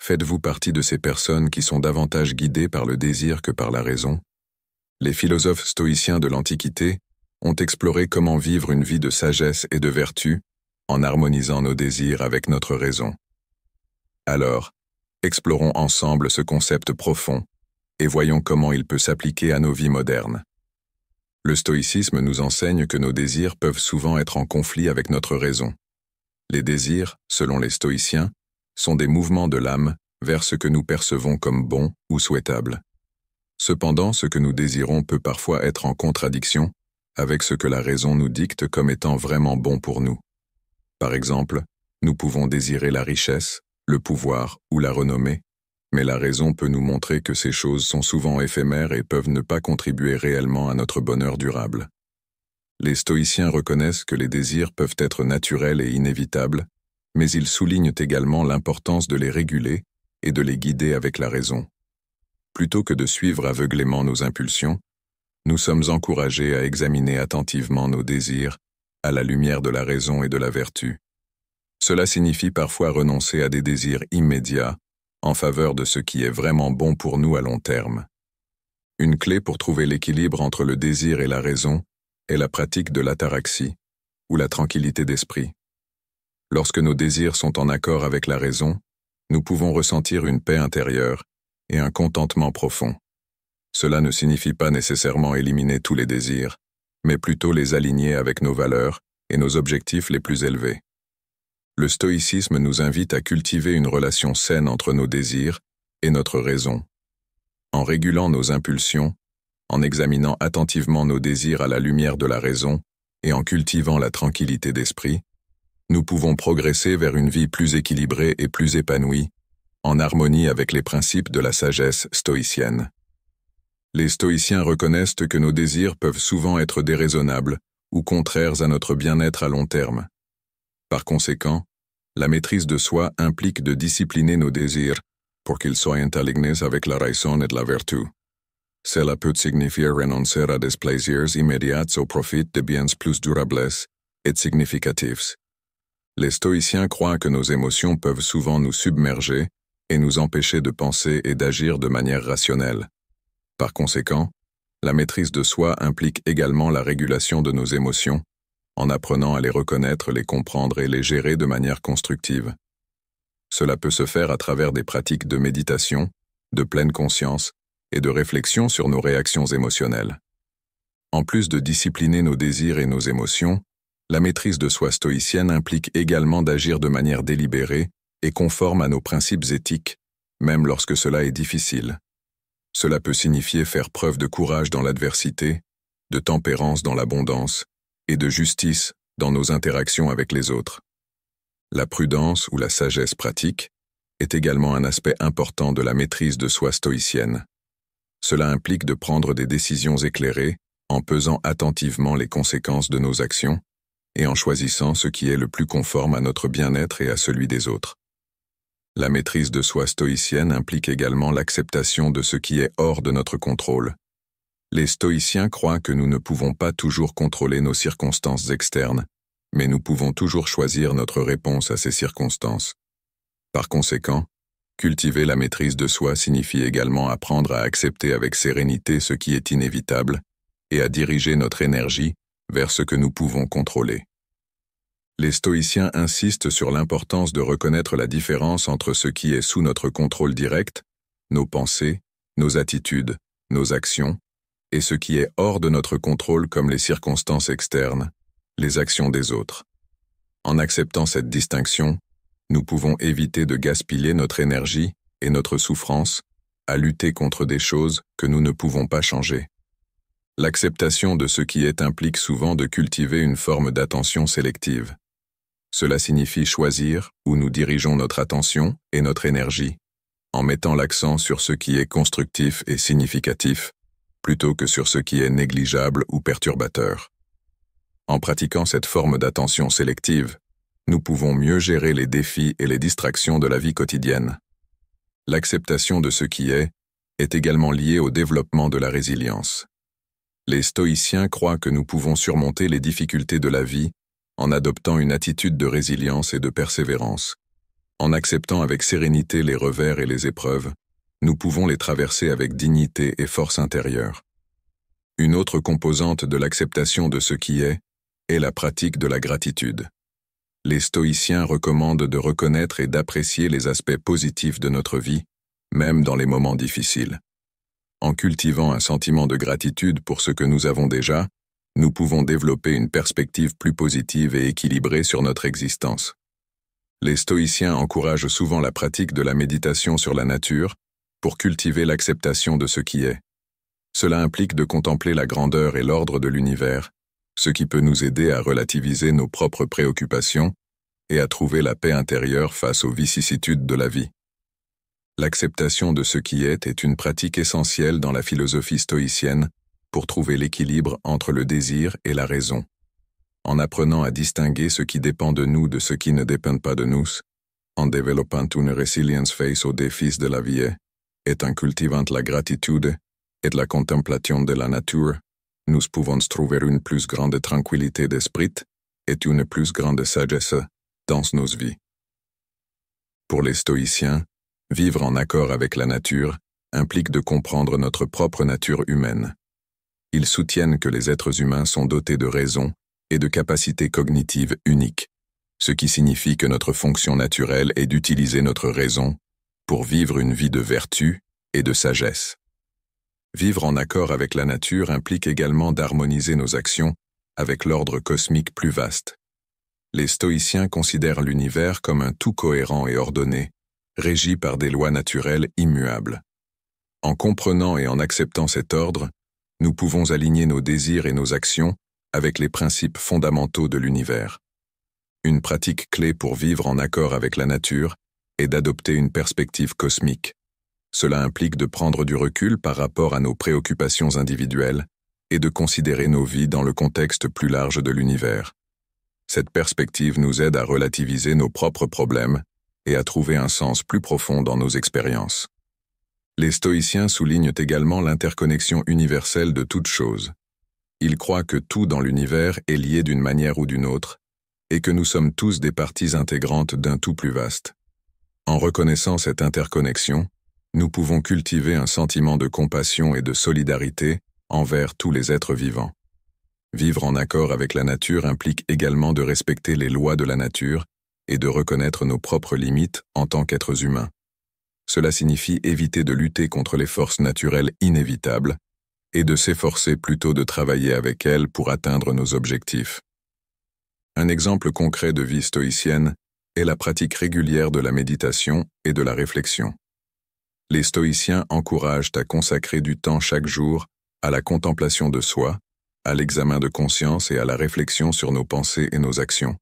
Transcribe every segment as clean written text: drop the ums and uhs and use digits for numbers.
Faites-vous partie de ces personnes qui sont davantage guidées par le désir que par la raison? Les philosophes stoïciens de l'Antiquité ont exploré comment vivre une vie de sagesse et de vertu en harmonisant nos désirs avec notre raison. Alors, explorons ensemble ce concept profond et voyons comment il peut s'appliquer à nos vies modernes. Le stoïcisme nous enseigne que nos désirs peuvent souvent être en conflit avec notre raison. Les désirs, selon les stoïciens, sont des mouvements de l'âme vers ce que nous percevons comme bon ou souhaitable. Cependant, ce que nous désirons peut parfois être en contradiction avec ce que la raison nous dicte comme étant vraiment bon pour nous. Par exemple, nous pouvons désirer la richesse, le pouvoir ou la renommée, mais la raison peut nous montrer que ces choses sont souvent éphémères et peuvent ne pas contribuer réellement à notre bonheur durable. Les stoïciens reconnaissent que les désirs peuvent être naturels et inévitables, mais ils soulignent également l'importance de les réguler et de les guider avec la raison. Plutôt que de suivre aveuglément nos impulsions, nous sommes encouragés à examiner attentivement nos désirs à la lumière de la raison et de la vertu. Cela signifie parfois renoncer à des désirs immédiats en faveur de ce qui est vraiment bon pour nous à long terme. Une clé pour trouver l'équilibre entre le désir et la raison est la pratique de l'ataraxie, ou la tranquillité d'esprit. Lorsque nos désirs sont en accord avec la raison, nous pouvons ressentir une paix intérieure et un contentement profond. Cela ne signifie pas nécessairement éliminer tous les désirs, mais plutôt les aligner avec nos valeurs et nos objectifs les plus élevés. Le stoïcisme nous invite à cultiver une relation saine entre nos désirs et notre raison. En régulant nos impulsions, en examinant attentivement nos désirs à la lumière de la raison et en cultivant la tranquillité d'esprit, nous pouvons progresser vers une vie plus équilibrée et plus épanouie, en harmonie avec les principes de la sagesse stoïcienne. Les stoïciens reconnaissent que nos désirs peuvent souvent être déraisonnables ou contraires à notre bien-être à long terme. Par conséquent, la maîtrise de soi implique de discipliner nos désirs pour qu'ils soient alignés avec la raison et la vertu. Cela peut signifier renoncer à des plaisirs immédiats au profit de biens plus durables et significatifs. Les stoïciens croient que nos émotions peuvent souvent nous submerger et nous empêcher de penser et d'agir de manière rationnelle. Par conséquent, la maîtrise de soi implique également la régulation de nos émotions, en apprenant à les reconnaître, les comprendre et les gérer de manière constructive. Cela peut se faire à travers des pratiques de méditation, de pleine conscience et de réflexion sur nos réactions émotionnelles. En plus de discipliner nos désirs et nos émotions, la maîtrise de soi stoïcienne implique également d'agir de manière délibérée et conforme à nos principes éthiques, même lorsque cela est difficile. Cela peut signifier faire preuve de courage dans l'adversité, de tempérance dans l'abondance et de justice dans nos interactions avec les autres. La prudence ou la sagesse pratique est également un aspect important de la maîtrise de soi stoïcienne. Cela implique de prendre des décisions éclairées en pesant attentivement les conséquences de nos actions et en choisissant ce qui est le plus conforme à notre bien-être et à celui des autres. La maîtrise de soi stoïcienne implique également l'acceptation de ce qui est hors de notre contrôle. Les stoïciens croient que nous ne pouvons pas toujours contrôler nos circonstances externes, mais nous pouvons toujours choisir notre réponse à ces circonstances. Par conséquent, cultiver la maîtrise de soi signifie également apprendre à accepter avec sérénité ce qui est inévitable et à diriger notre énergie vers ce que nous pouvons contrôler. Les stoïciens insistent sur l'importance de reconnaître la différence entre ce qui est sous notre contrôle direct, nos pensées, nos attitudes, nos actions, et ce qui est hors de notre contrôle comme les circonstances externes, les actions des autres. En acceptant cette distinction, nous pouvons éviter de gaspiller notre énergie et notre souffrance à lutter contre des choses que nous ne pouvons pas changer. L'acceptation de ce qui est implique souvent de cultiver une forme d'attention sélective. Cela signifie choisir où nous dirigeons notre attention et notre énergie, en mettant l'accent sur ce qui est constructif et significatif, plutôt que sur ce qui est négligeable ou perturbateur. En pratiquant cette forme d'attention sélective, nous pouvons mieux gérer les défis et les distractions de la vie quotidienne. L'acceptation de ce qui est également liée au développement de la résilience. Les stoïciens croient que nous pouvons surmonter les difficultés de la vie en adoptant une attitude de résilience et de persévérance. En acceptant avec sérénité les revers et les épreuves, nous pouvons les traverser avec dignité et force intérieure. Une autre composante de l'acceptation de ce qui est la pratique de la gratitude. Les stoïciens recommandent de reconnaître et d'apprécier les aspects positifs de notre vie, même dans les moments difficiles. En cultivant un sentiment de gratitude pour ce que nous avons déjà, nous pouvons développer une perspective plus positive et équilibrée sur notre existence. Les stoïciens encouragent souvent la pratique de la méditation sur la nature pour cultiver l'acceptation de ce qui est. Cela implique de contempler la grandeur et l'ordre de l'univers, ce qui peut nous aider à relativiser nos propres préoccupations et à trouver la paix intérieure face aux vicissitudes de la vie. L'acceptation de ce qui est une pratique essentielle dans la philosophie stoïcienne pour trouver l'équilibre entre le désir et la raison. En apprenant à distinguer ce qui dépend de nous de ce qui ne dépend pas de nous, en développant une résilience face aux défis de la vie, et en cultivant la gratitude et la contemplation de la nature, nous pouvons trouver une plus grande tranquillité d'esprit et une plus grande sagesse dans nos vies. Pour les stoïciens, vivre en accord avec la nature implique de comprendre notre propre nature humaine. Ils soutiennent que les êtres humains sont dotés de raison et de capacités cognitives uniques, ce qui signifie que notre fonction naturelle est d'utiliser notre raison pour vivre une vie de vertu et de sagesse. Vivre en accord avec la nature implique également d'harmoniser nos actions avec l'ordre cosmique plus vaste. Les stoïciens considèrent l'univers comme un tout cohérent et ordonné, régi par des lois naturelles immuables. En comprenant et en acceptant cet ordre, nous pouvons aligner nos désirs et nos actions avec les principes fondamentaux de l'univers. Une pratique clé pour vivre en accord avec la nature est d'adopter une perspective cosmique. Cela implique de prendre du recul par rapport à nos préoccupations individuelles et de considérer nos vies dans le contexte plus large de l'univers. Cette perspective nous aide à relativiser nos propres problèmes et à trouver un sens plus profond dans nos expériences. Les stoïciens soulignent également l'interconnexion universelle de toutes choses. Ils croient que tout dans l'univers est lié d'une manière ou d'une autre, et que nous sommes tous des parties intégrantes d'un tout plus vaste. En reconnaissant cette interconnexion, nous pouvons cultiver un sentiment de compassion et de solidarité envers tous les êtres vivants. Vivre en accord avec la nature implique également de respecter les lois de la nature et de reconnaître nos propres limites en tant qu'êtres humains. Cela signifie éviter de lutter contre les forces naturelles inévitables et de s'efforcer plutôt de travailler avec elles pour atteindre nos objectifs. Un exemple concret de vie stoïcienne est la pratique régulière de la méditation et de la réflexion. Les stoïciens encouragent à consacrer du temps chaque jour à la contemplation de soi, à l'examen de conscience et à la réflexion sur nos pensées et nos actions.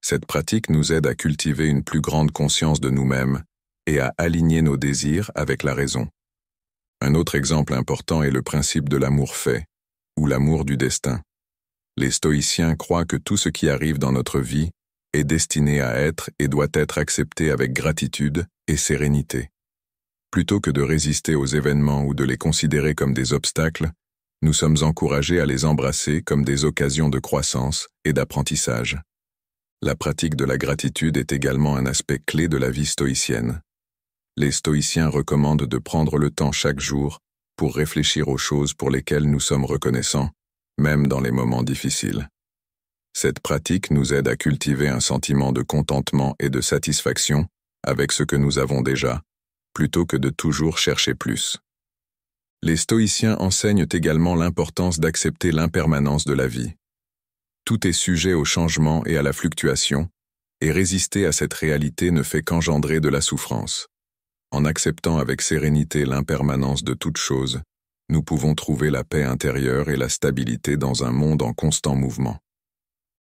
Cette pratique nous aide à cultiver une plus grande conscience de nous-mêmes et à aligner nos désirs avec la raison. Un autre exemple important est le principe de l'amour fait, ou l'amour du destin. Les stoïciens croient que tout ce qui arrive dans notre vie est destiné à être et doit être accepté avec gratitude et sérénité. Plutôt que de résister aux événements ou de les considérer comme des obstacles, nous sommes encouragés à les embrasser comme des occasions de croissance et d'apprentissage. La pratique de la gratitude est également un aspect clé de la vie stoïcienne. Les stoïciens recommandent de prendre le temps chaque jour pour réfléchir aux choses pour lesquelles nous sommes reconnaissants, même dans les moments difficiles. Cette pratique nous aide à cultiver un sentiment de contentement et de satisfaction avec ce que nous avons déjà, plutôt que de toujours chercher plus. Les stoïciens enseignent également l'importance d'accepter l'impermanence de la vie. Tout est sujet au changement et à la fluctuation, et résister à cette réalité ne fait qu'engendrer de la souffrance. En acceptant avec sérénité l'impermanence de toute chose, nous pouvons trouver la paix intérieure et la stabilité dans un monde en constant mouvement.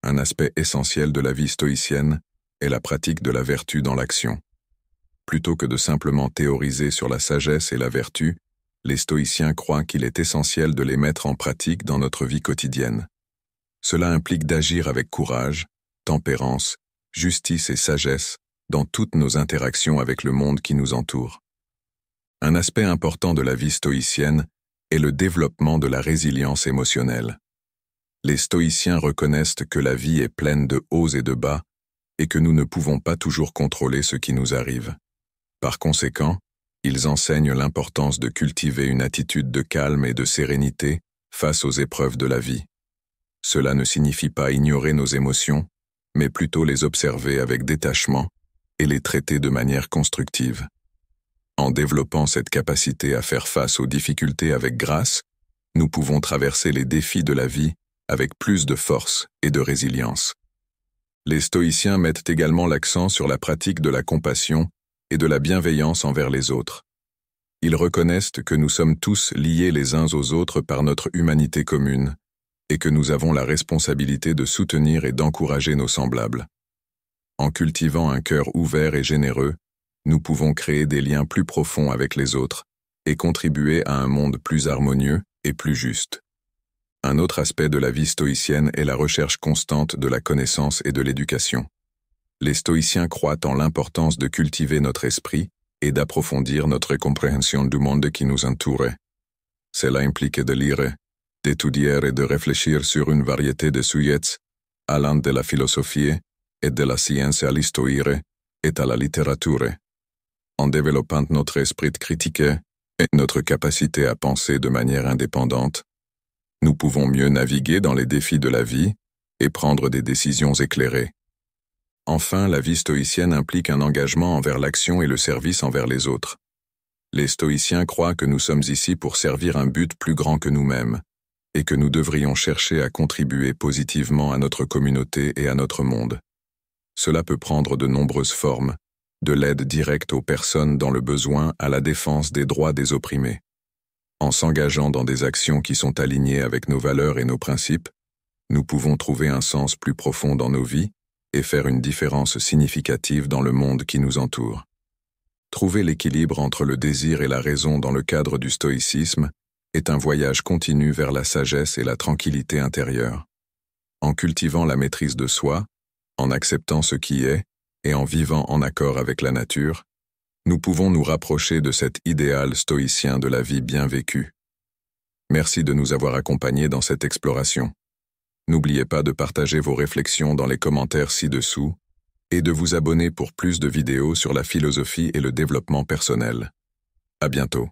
Un aspect essentiel de la vie stoïcienne est la pratique de la vertu dans l'action. Plutôt que de simplement théoriser sur la sagesse et la vertu, les stoïciens croient qu'il est essentiel de les mettre en pratique dans notre vie quotidienne. Cela implique d'agir avec courage, tempérance, justice et sagesse dans toutes nos interactions avec le monde qui nous entoure. Un aspect important de la vie stoïcienne est le développement de la résilience émotionnelle. Les stoïciens reconnaissent que la vie est pleine de hauts et de bas, et que nous ne pouvons pas toujours contrôler ce qui nous arrive. Par conséquent, ils enseignent l'importance de cultiver une attitude de calme et de sérénité face aux épreuves de la vie. Cela ne signifie pas ignorer nos émotions, mais plutôt les observer avec détachement et les traiter de manière constructive. En développant cette capacité à faire face aux difficultés avec grâce, nous pouvons traverser les défis de la vie avec plus de force et de résilience. Les stoïciens mettent également l'accent sur la pratique de la compassion et de la bienveillance envers les autres. Ils reconnaissent que nous sommes tous liés les uns aux autres par notre humanité commune et que nous avons la responsabilité de soutenir et d'encourager nos semblables. En cultivant un cœur ouvert et généreux, nous pouvons créer des liens plus profonds avec les autres et contribuer à un monde plus harmonieux et plus juste. Un autre aspect de la vie stoïcienne est la recherche constante de la connaissance et de l'éducation. Les stoïciens croient en l'importance de cultiver notre esprit et d'approfondir notre compréhension du monde qui nous entoure. Cela implique de lire, d'étudier et de réfléchir sur une variété de sujets, allant de la philosophie et de la science à l'histoire et à la littérature. En développant notre esprit critique et notre capacité à penser de manière indépendante, nous pouvons mieux naviguer dans les défis de la vie et prendre des décisions éclairées. Enfin, la vie stoïcienne implique un engagement envers l'action et le service envers les autres. Les stoïciens croient que nous sommes ici pour servir un but plus grand que nous-mêmes, et que nous devrions chercher à contribuer positivement à notre communauté et à notre monde. Cela peut prendre de nombreuses formes, de l'aide directe aux personnes dans le besoin à la défense des droits des opprimés. En s'engageant dans des actions qui sont alignées avec nos valeurs et nos principes, nous pouvons trouver un sens plus profond dans nos vies et faire une différence significative dans le monde qui nous entoure. Trouver l'équilibre entre le désir et la raison dans le cadre du stoïcisme est un voyage continu vers la sagesse et la tranquillité intérieure. En cultivant la maîtrise de soi, en acceptant ce qui est et en vivant en accord avec la nature, nous pouvons nous rapprocher de cet idéal stoïcien de la vie bien vécue. Merci de nous avoir accompagnés dans cette exploration. N'oubliez pas de partager vos réflexions dans les commentaires ci-dessous et de vous abonner pour plus de vidéos sur la philosophie et le développement personnel. À bientôt.